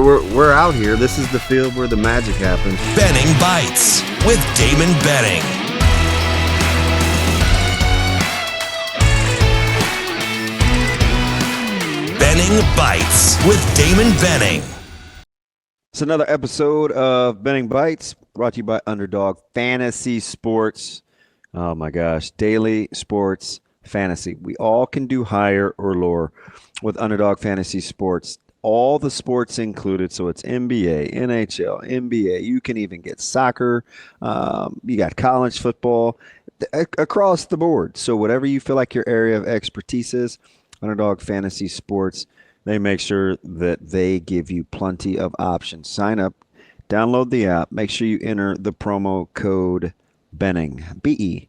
we're out here. This is the field where the magic happens. Benning Bites with Damon Benning. Benning Bites with Damon Benning. It's another episode of Benning Bites, brought to you by Underdog Fantasy Sports. Oh my gosh, daily sports fantasy. We all can do higher or lower with Underdog Fantasy Sports. All the sports included, so it's NBA, NHL, NBA. You can even get soccer. You got college football across the board. So whatever you feel like your area of expertise is, Underdog Fantasy Sports, they make sure that they give you plenty of options. Sign up, download the app, make sure you enter the promo code Benning, Benning.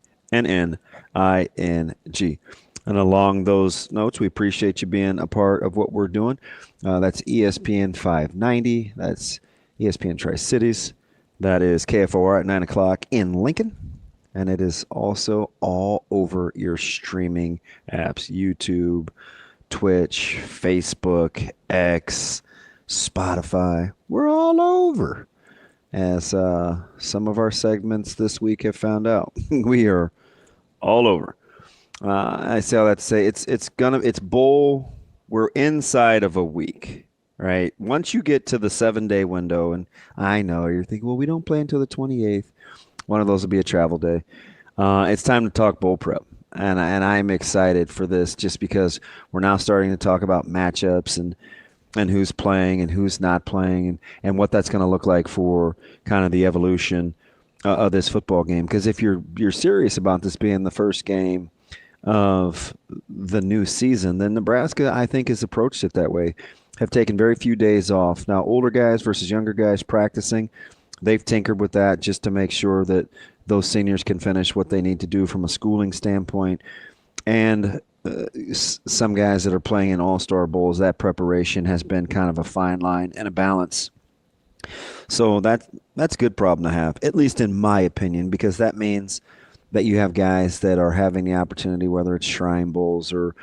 And along those notes, we appreciate you being a part of what we're doing. That's ESPN 590. That's ESPN Tri-Cities. That is KFOR at 9 o'clock in Lincoln. And it is also all over your streaming apps, YouTube, Twitch, Facebook, X, Spotify. We're all over. As some of our segments this week have found out, we are all over. I say all that to say it's bowl. We're inside of a week, right? Once you get to the 7-day window, and I know you're thinking, well, we don't play until the 28th. One of those will be a travel day. It's time to talk bowl prep, and I'm excited for this just because we're now starting to talk about matchups and who's playing and who's not playing and what that's going to look like for kind of the evolution of this football game. Because if you're serious about this being the first game of the new season, then Nebraska, I think, has approached it that way. Have taken very few days off. Now, older guys versus younger guys practicing, they've tinkered with that just to make sure that those seniors can finish what they need to do from a schooling standpoint. And some guys that are playing in all-star bowls, that preparation has been kind of a fine line and a balance. So that's a good problem to have, at least in my opinion, because that means that you have guys that are having the opportunity, whether it's Shrine Bowls or,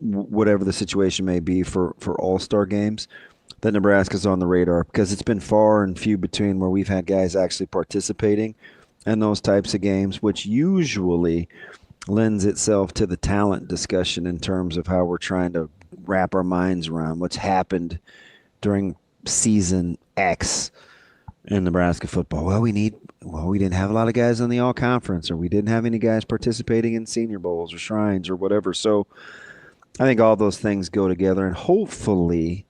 whatever the situation may be for all-star games, that Nebraska's on the radar, because it's been far and few between where we've had guys actually participating in those types of games, which usually lends itself to the talent discussion in terms of how we're trying to wrap our minds around what's happened during season X in Nebraska football. Well, we didn't have a lot of guys on the all-conference, or we didn't have any guys participating in senior bowls or shrines or whatever. So I think all those things go together, and hopefully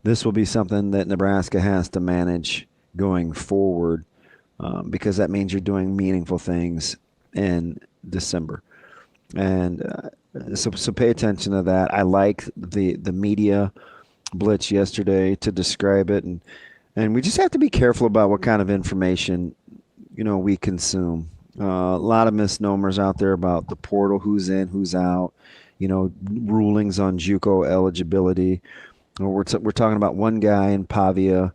this will be something that Nebraska has to manage going forward, because that means you're doing meaningful things in December. And so pay attention to that. I like the media blitz yesterday to describe it, and we just have to be careful about what kind of information we consume. A lot of misnomers out there about the portal, who's in, who's out, rulings on JUCO eligibility. We're talking about one guy in Pavia.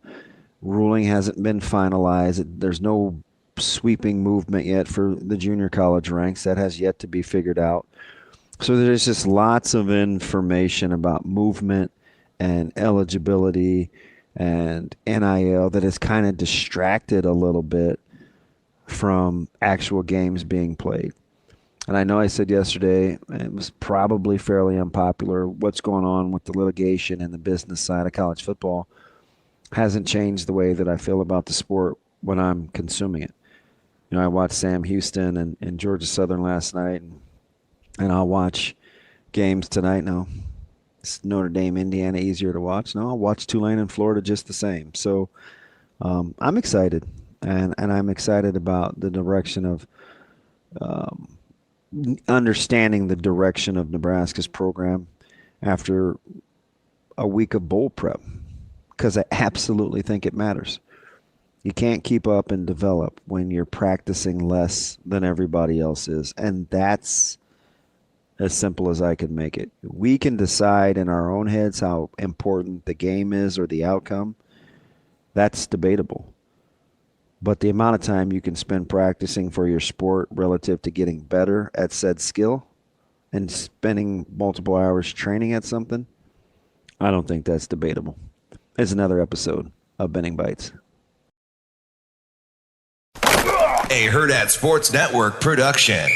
Ruling hasn't been finalized. There's no sweeping movement yet for the junior college ranks. That has yet to be figured out. So there's just lots of information about movement and eligibility and NIL that has kind of distracted a little bit from actual games being played. And I know I said yesterday, it was probably fairly unpopular, what's going on with the litigation and the business side of college football hasn't changed the way that I feel about the sport when I'm consuming it. I watched Sam Houston and Georgia Southern last night, and I'll watch games tonight. Now, is Notre Dame, Indiana easier to watch? No, I'll watch Tulane and Florida just the same. So I'm excited, and I'm excited about the direction of understanding the direction of Nebraska's program after a week of bowl prep, because I absolutely think it matters. You can't keep up and develop when you're practicing less than everybody else is, and that's as simple as I can make it. We can decide in our own heads how important the game is or the outcome. That's debatable. But the amount of time you can spend practicing for your sport relative to getting better at said skill and spending multiple hours training at something, I don't think that's debatable. It's another episode of Benning Bites. A Hurrdat Sports Network production.